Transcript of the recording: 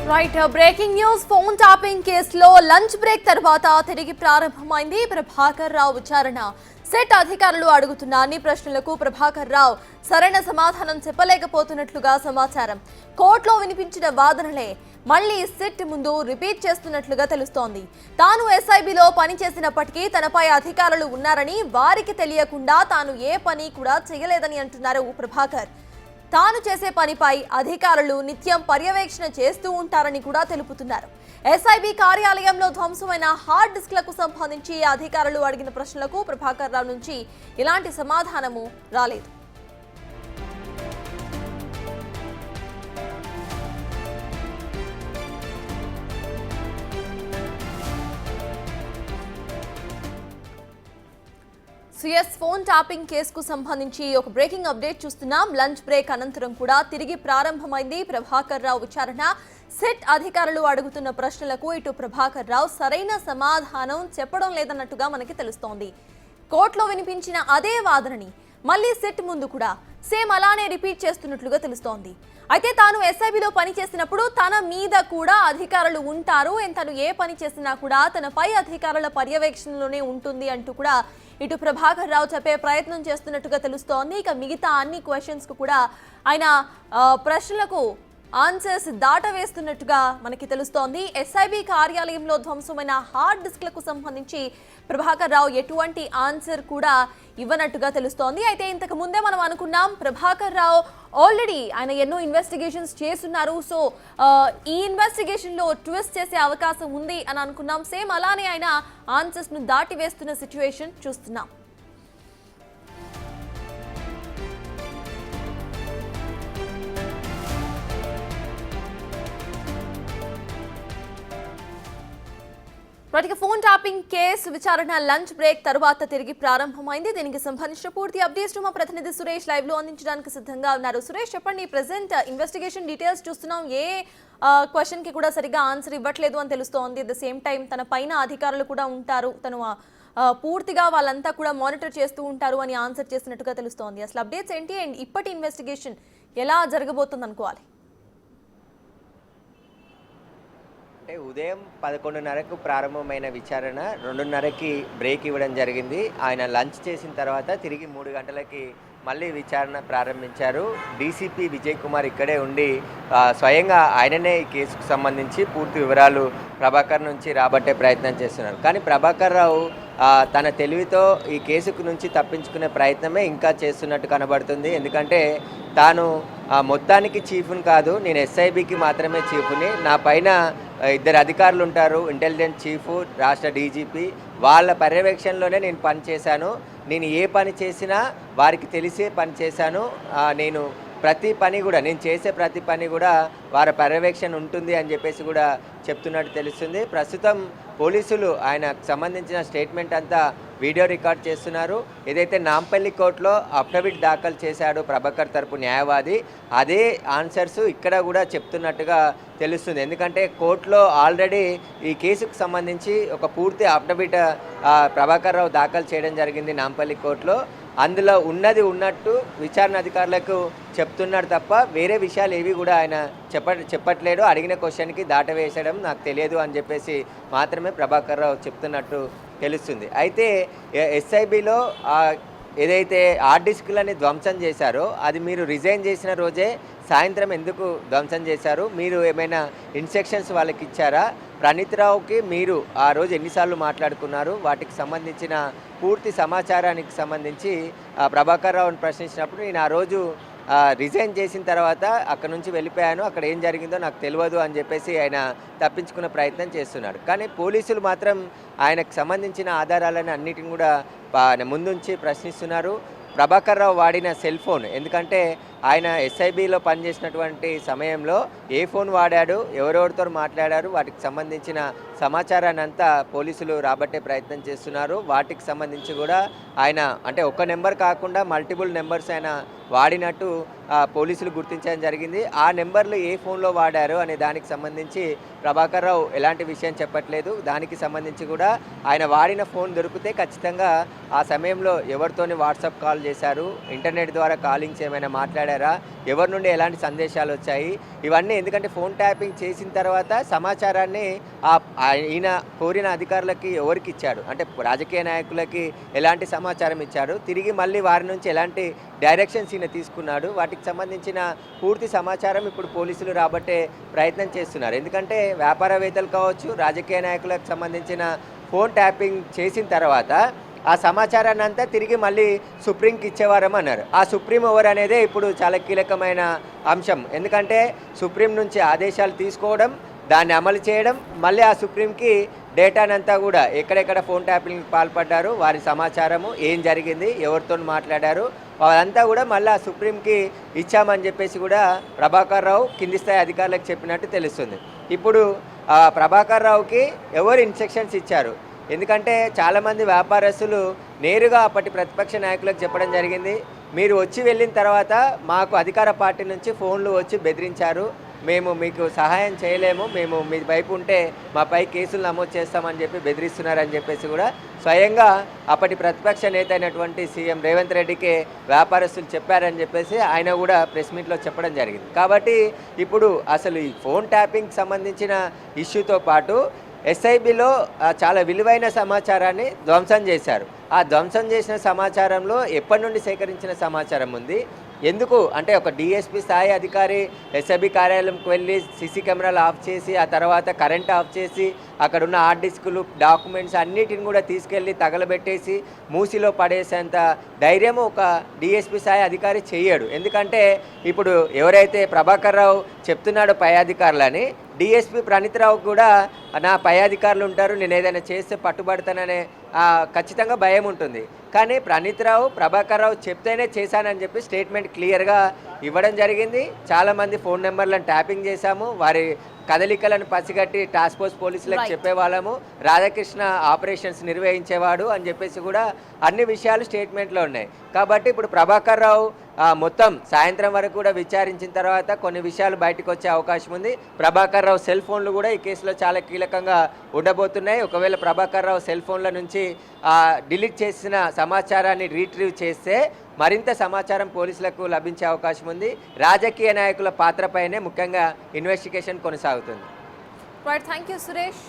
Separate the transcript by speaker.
Speaker 1: Right breaking news phone topping కేసులో lunch break తర్వాత తిరిగి ప్రారంభమైంది ప్రభాకర్ రావు విచారణ. సెట్ అధికారులు అడుగుతున్న అన్ని ప్రశ్నలకు ప్రభాకర్ రావు సరైన సమాధానం చెప్పలేకపోతున్నట్లుగా సమాచారం. కోర్టులో వినిపించిన వాదనలే మళ్లీ సిట్ ముందు రిపీట్ చేస్తున్నట్లుగా తెలుస్తోంది. తాను ఎస్ఐబిలో పనిచేసినప్పటికీ తనపై అధికారులు ఉన్నారని, వారికి తెలియకుండా తాను ఏ పని కూడా చేయలేదని అంటున్నారు ప్రభాకర్. తాను చేసే పనిపై అధికారులు నిత్యం పర్యవేక్షణ చేస్తూ ఉంటారని కూడా తెలుపుతున్నారు. ఎస్ఐబి కార్యాలయంలో ధ్వంసమైన హార్డ్ డిస్క్లకు సంబంధించి అధికారులు అడిగిన ప్రశ్నలకు ప్రభాకర్ రావు నుంచి ఎలాంటి సమాధానము రాలేదు. సిఎస్ ఫోన్ టాపింగ్ కేసుకు సంబంధించి ఒక బ్రేకింగ్ అప్డేట్ చూస్తున్నాం. లంచ్ బ్రేక్ అనంతరం కూడా తిరిగి ప్రారంభమైంది ప్రభాకర్ రావు విచారణ. సెట్ అధికారులు అడుగుతున్న ప్రశ్నలకు ఇటు ప్రభాకర్ రావు సరైన సమాధానం చెప్పడం లేదన్నట్టుగా మనకి తెలుస్తోంది. కోర్టులో వినిపించిన అదే వాదనని మళ్లీ సెట్ ముందు కూడా సేమ్ అలానే రిపీట్ చేస్తున్నట్లుగా తెలుస్తోంది. అయితే తాను ఎస్ఐబిలో పనిచేసినప్పుడు తన మీద కూడా అధికారులు ఉంటారు, తను ఏ పని చేసినా కూడా తనపై అధికారుల పర్యవేక్షణలోనే ఉంటుంది అంటూ కూడా ఇటు ప్రభాకర్ రావు చెప్పే ప్రయత్నం చేస్తున్నట్టుగా తెలుస్తోంది. ఇక మిగతా అన్ని క్వశ్చన్స్ కు కూడా ఆయన ప్రశ్నలకు ఆన్సర్స్ దాటవేస్తున్నట్టుగా మనకి తెలుస్తోంది. ఎస్ఐబి కార్యాలయంలో ధ్వంసమైన హార్డ్ డిస్క్లకు సంబంధించి ప్రభాకర్ రావు ఎటువంటి ఆన్సర్ కూడా ఇవ్వనట్టుగా తెలుస్తోంది. అయితే ఇంతకు ముందే మనం అనుకున్నాం ప్రభాకర్ రావు ఆల్రెడీ ఆయన ఎన్నో ఇన్వెస్టిగేషన్స్ చేస్తున్నారు, సో ఈ ఇన్వెస్టిగేషన్ లో ట్విస్ట్ చేసే అవకాశం ఉంది అని అనుకున్నాం. సేమ్ అలానే ఆయన ఆన్సర్స్ ను దాటి వేస్తున్న సిచ్యువేషన్ చూస్తున్నాం. వాటికి ఫోన్ టాపింగ్ కేసు విచారణ లంచ్ బ్రేక్ తర్వాత తిరిగి ప్రారంభమైంది. దీనికి సంబంధించిన పూర్తి అప్డేట్స్ మా ప్రతినిధి సురేష్ లైవ్ లో అందించడానికి సిద్ధంగా ఉన్నారు. సురేష్, చెప్పండి, ప్రెసెంట్ ఇన్వెస్టిగేషన్ డీటెయిల్స్ చూస్తున్నాం. ఏ క్వశ్చన్ కి కూడా సరిగ్గా ఆన్సర్ ఇవ్వట్లేదు అని తెలుస్తోంది. అట్ ద సేమ్ టైం తన పైన అధికారులు కూడా ఉంటారు, తను పూర్తిగా వాళ్ళంతా కూడా మానిటర్ చేస్తూ ఉంటారు అని ఆన్సర్ చేసినట్టుగా తెలుస్తోంది. అసలు అప్డేట్స్ ఏంటి అండ్ ఇప్పటి ఇన్వెస్టిగేషన్ ఎలా జరగబోతుంది అనుకోవాలి?
Speaker 2: ఉదయం 11:30కు ప్రారంభమైన విచారణ 2:30కి బ్రేక్ ఇవ్వడం జరిగింది. ఆయన లంచ్ చేసిన తర్వాత తిరిగి 3 గంటలకి మళ్ళీ విచారణ ప్రారంభించారు. డీసీపీ విజయ్ కుమార్ ఇక్కడే ఉండి స్వయంగా ఆయననే ఈ కేసుకు సంబంధించి పూర్తి వివరాలు ప్రభాకర్ నుంచి రాబట్టే ప్రయత్నం చేస్తున్నారు. కానీ ప్రభాకర్ రావు తన తెలివితో ఈ కేసుకు నుంచి తప్పించుకునే ప్రయత్నమే ఇంకా చేస్తున్నట్టు కనబడుతుంది. ఎందుకంటే తాను మొత్తానికి చీఫ్ని కాదు, నేను ఎస్ఐబికి మాత్రమే చీఫ్ని, నా పైన 2 అధికారులు ఉంటారు, ఇంటెలిజెన్స్ చీఫ్, రాష్ట్ర డీజీపీ, వాళ్ళ పర్యవేక్షణలోనే నేను పని చేశాను. నేను ఏ పని చేసినా వారికి తెలిసే పని చేశాను. నేను ప్రతి పని కూడా, నేను చేసే ప్రతి పని కూడా వారి పర్యవేక్షణ ఉంటుంది అని చెప్పేసి కూడా చెప్తున్నట్టు తెలుస్తుంది. ప్రస్తుతం పోలీసులు ఆయనకు సంబంధించిన స్టేట్మెంట్ అంతా వీడియో రికార్డ్ చేస్తున్నారు. ఏదైతే నాంపల్లి కోర్టులో అఫిడవిట్ దాఖలు చేశాడో ప్రభాకర్ తరపు న్యాయవాది, అదే ఆన్సర్స్ ఇక్కడ కూడా చెప్తున్నట్టుగా తెలుస్తుంది. ఎందుకంటే కోర్టులో ఆల్రెడీ ఈ కేసుకు సంబంధించి ఒక పూర్తి అఫిడవిట్ ప్రభాకర్ రావు దాఖలు చేయడం జరిగింది నాంపల్లి కోర్టులో. అందులో ఉన్నది ఉన్నట్టు విచారణ అధికారులకు చెప్తున్నాడు తప్ప వేరే విషయాలు ఏవి కూడా ఆయన చెప్పట్లేడు. అడిగిన క్వశ్చన్కి దాటవేసడం నాకు తెలియదు అని చెప్పేసి మాత్రమే ప్రభాకర్ రావు చెప్తున్నట్టు తెలుస్తుంది. అయితే ఎస్ఐబిలో ఏదైతే హార్డ్ డిస్క్లని ధ్వంసం చేశారో అది మీరు రిజైన్ చేసిన రోజే సాయంత్రం ఎందుకు ధ్వంసం చేశారు? మీరు ఏమైనా ఇన్స్ట్రక్షన్స్ వాళ్ళకి ఇచ్చారా? ప్రణీత్ రావుకి మీరు ఆ రోజు ఎన్నిసార్లు మాట్లాడుకున్నారు? వాటికి సంబంధించిన పూర్తి సమాచారానికి సంబంధించి ప్రభాకర్ రావుని ప్రశ్నించినప్పుడు నేను ఆ రోజు రిజైన్ చేసిన తర్వాత అక్కడ నుంచి వెళ్ళిపోయాను, అక్కడ ఏం జరిగిందో నాకు తెలియదు అని చెప్పేసి ఆయన తప్పించుకునే ప్రయత్నం చేస్తున్నాడు. కానీ పోలీసులు మాత్రం ఆయనకు సంబంధించిన ఆధారాలను అన్నిటిని కూడా ముందుంచి ప్రశ్నిస్తున్నారు. ప్రభాకర్ రావు వాడిన సెల్ ఫోన్, ఎందుకంటే ఆయన ఎస్ఐబిలో పనిచేసినటువంటి సమయంలో ఏ ఫోన్ వాడాడు, ఎవరెవరితో మాట్లాడారు, వాటికి సంబంధించిన సమాచారాన్ని అంతా పోలీసులు రాబట్టే ప్రయత్నం చేస్తున్నారు. వాటికి సంబంధించి కూడా ఆయన అంటే ఒక్క నెంబర్ కాకుండా మల్టిపుల్ నెంబర్స్ ఆయన వాడినట్టు పోలీసులు గుర్తించడం జరిగింది. ఆ నెంబర్లు ఏ ఫోన్లో వాడారు అనే దానికి సంబంధించి ప్రభాకర్ రావు ఎలాంటి విషయం చెప్పట్లేదు. దానికి సంబంధించి కూడా ఆయన వాడిన ఫోన్ దొరికితే ఖచ్చితంగా ఆ సమయంలో ఎవరితోని వాట్సాప్ కాల్ చేశారు, ఇంటర్నెట్ ద్వారా కాలింగ్స్ ఏమైనా మాట్లాడారా, ఎవరి నుండి ఎలాంటి సందేశాలు వచ్చాయి, ఇవన్నీ ఎందుకంటే ఫోన్ ట్యాపింగ్ చేసిన తర్వాత సమాచారాన్ని ఈయన కోరిన అధికారులకి ఎవరికి ఇచ్చాడు అంటే రాజకీయ నాయకులకి ఎలాంటి సమాచారం ఇచ్చాడు, తిరిగి మళ్ళీ వారి నుంచి ఎలాంటి డైరెక్షన్స్ ఈయన తీసుకున్నాడు, వాటికి సంబంధించిన పూర్తి సమాచారం ఇప్పుడు పోలీసులు రాబట్టే ప్రయత్నం చేస్తున్నారు. ఎందుకంటే వ్యాపారవేత్తలు కావచ్చు, రాజకీయ నాయకులకు సంబంధించిన ఫోన్ ట్యాపింగ్ చేసిన తర్వాత ఆ సమాచారాన్ని అంతా తిరిగి మళ్ళీ సుప్రీంకి ఇచ్చేవారమన్నారు. ఆ సుప్రీం ఎవరు అనేదే ఇప్పుడు చాలా కీలకమైన అంశం. ఎందుకంటే సుప్రీం నుంచి ఆదేశాలు తీసుకోవడం, దాన్ని అమలు చేయడం, మళ్ళీ ఆ సుప్రీంకి డేటానంతా కూడా ఎక్కడెక్కడ ఫోన్ ట్యాపింగ్కి పాల్పడ్డారు, వారి సమాచారము ఏం జరిగింది, ఎవరితో మాట్లాడారు, అదంతా కూడా మళ్ళీ ఆ సుప్రీంకి ఇచ్చామని చెప్పేసి కూడా ప్రభాకర్ రావు కింది స్థాయి అధికారులకు చెప్పినట్టు తెలుస్తుంది. ఇప్పుడు ప్రభాకర్ రావుకి ఎవరు ఇన్స్ట్రక్షన్స్ ఇచ్చారు, ఎందుకంటే చాలామంది వ్యాపారస్తులు నేరుగా అప్పటి ప్రతిపక్ష నాయకులకు చెప్పడం జరిగింది, మీరు వచ్చి వెళ్ళిన తర్వాత మాకు అధికార పార్టీ నుంచి ఫోన్లు వచ్చి బెదిరించారు, మేము మీకు సహాయం చేయలేము, మేము మీ వైపు ఉంటే మాపై కేసులు నమోదు చేస్తామని చెప్పి బెదిరిస్తున్నారని చెప్పేసి కూడా స్వయంగా అప్పటి ప్రతిపక్ష నేత అయినటువంటి సీఎం రేవంత్ రెడ్డికే వ్యాపారస్తులు చెప్పారని చెప్పేసి ఆయన కూడా ప్రెస్ మీట్లో చెప్పడం జరిగింది. కాబట్టి ఇప్పుడు అసలు ఈ ఫోన్ ట్యాపింగ్కి సంబంధించిన ఇష్యూతో పాటు ఎస్ఐబిలో చాలా విలువైన సమాచారాన్ని ధ్వంసం చేశారు. ఆ ధ్వంసం చేసిన సమాచారంలో ఎప్పటి నుండి సేకరించిన సమాచారం ఉంది, ఎందుకు అంటే ఒక డిఎస్పీ స్థాయి అధికారి ఎస్ఐబి కార్యాలయంకి వెళ్ళి సీసీ కెమెరాలు ఆఫ్ చేసి ఆ తర్వాత కరెంట్ ఆఫ్ చేసి అక్కడ ఉన్న హార్డ్ డిస్కులు డాక్యుమెంట్స్ అన్నిటిని కూడా తీసుకెళ్ళి తగలబెట్టేసి మూసిలో పడేసేంత ధైర్యము ఒక డిఎస్పీ స్థాయి అధికారి చేయడు. ఎందుకంటే ఇప్పుడు ఎవరైతే ప్రభాకర్ రావు చెప్తున్నాడో పై అధికారులని, డిఎస్పీ ప్రణీత్ రావు కూడా నా పై అధికారులు ఉంటారు, నేను ఏదైనా చేస్తే పట్టుబడతాననే ఖచ్చితంగా భయం ఉంటుంది. కానీ ప్రణీత్ రావు ప్రభాకర్ రావు చెప్తేనే చేశానని చెప్పి స్టేట్మెంట్ క్లియర్గా ఇవ్వడం జరిగింది. చాలామంది ఫోన్ నెంబర్లను ట్యాపింగ్ చేశాము, వారి కదలికలను పసిగట్టి టాస్క్ ఫోర్స్ పోలీసులకు చెప్పేవాళ్ళము, రాధాకృష్ణ ఆపరేషన్స్ నిర్వహించేవాడు అని చెప్పేసి కూడా అన్ని విషయాలు స్టేట్మెంట్లో ఉన్నాయి. కాబట్టి ఇప్పుడు ప్రభాకర్ రావు మొత్తం సాయంత్రం వరకు కూడా విచారించిన తర్వాత కొన్ని విషయాలు బయటకు వచ్చే అవకాశం ఉంది. ప్రభాకర్ రావు సెల్ ఫోన్లు కూడా ఈ కేసులో చాలా కీలకంగా ఉండబోతున్నాయి. ఒకవేళ ప్రభాకర్ రావు సెల్ ఫోన్ల నుంచి డిలీట్ చేసిన సమాచారాన్ని రీట్రీవ్ చేస్తే మరింత సమాచారం పోలీసులకు లభించే అవకాశం ఉంది. రాజకీయ నాయకుల పాత్రపైనే ముఖ్యంగా ఇన్వెస్టిగేషన్ కొనసాగుతుంది.
Speaker 1: Thank you Suresh.